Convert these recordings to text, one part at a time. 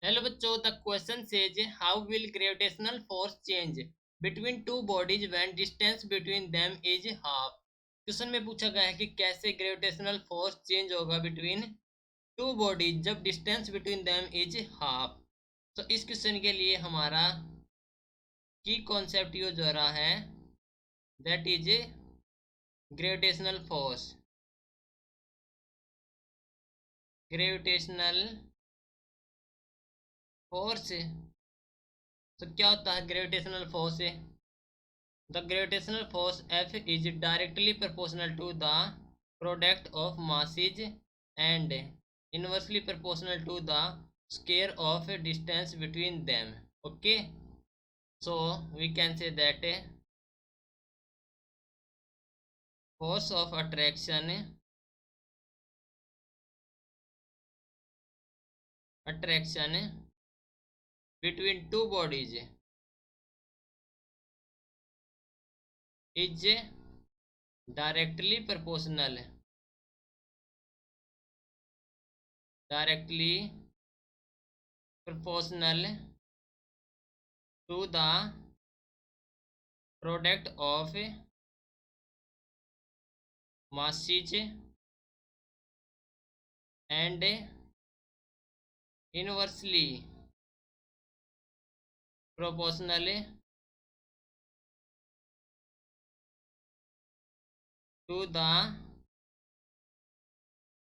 Hello बच्चों, the question says how will gravitational force change between two bodies when distance between them is half. Question में पूछा गया है कि कैसे ग्रेविटेशनल फोर्स चेंज होगा बिटवीन टू बॉडीज जब distance between them is half. तो इस क्वेश्चन के लिए हमारा की कॉन्सेप्ट यूज हो रहा है, that is gravitational force. Gravitational force तो क्या होता है gravitational force? The gravitational force F is directly proportional to the product of masses and inversely proportional to the square of distance between them. Okay, so we can say that force of attraction between two bodies is directly proportional to the product of masses and inversely proportional to the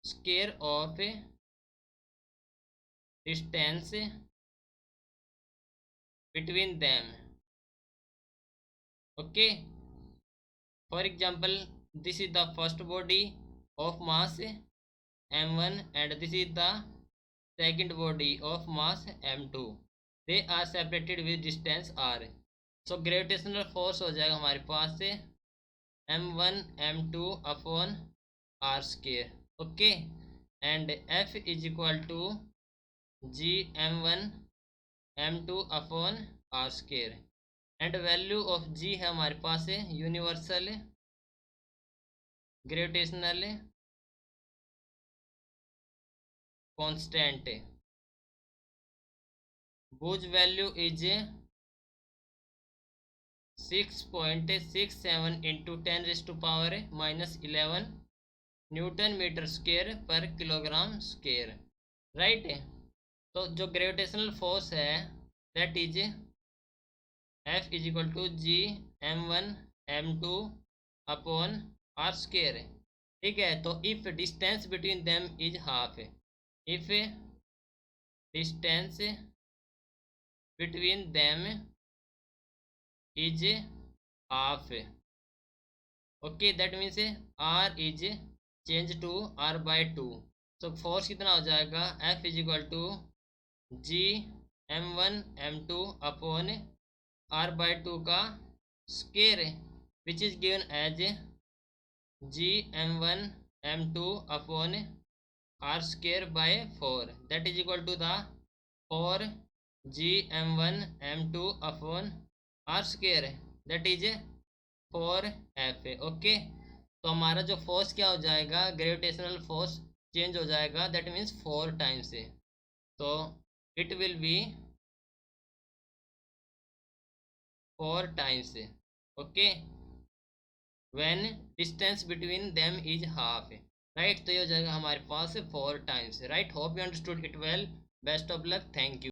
square of distance between them. Okay, for example, this is the first body of mass m1 and this is the second body of mass m2. They are separated with distance r. So gravitational force हो जाएगा हमारे पास से m1 m2 upon r square. Okay, and f is equal to g m1 m2 upon r square. And value of g है हमारे पास है universal gravitational constant, whose value is 6.67 into 10 raised to power minus 11 newton metre square पर kilogram square. Right, तो जो gravitational force है that is F is equal to G m1 m2 upon R square. ठीक है, तो if distance between them is half, if distance between them is half. Okay, that means r is changed to r by 2. so force कितना हो जाएगा F is equal to G m1 m2 upon r by 2 का square which is given as G m1 m2 upon r square by 4 that is equal to the 4 G m1 m2 upon r square that is 4f. Okay, तो हमारा जो force क्या हो जाएगा, gravitational force change हो जाएगा, that means 4 times. तो it will be 4 times. Okay, when distance between them is half. Right, तो ये हो जाएगा हमारे पास 4 times. Right, hope you understood it well. Best of luck, thank you.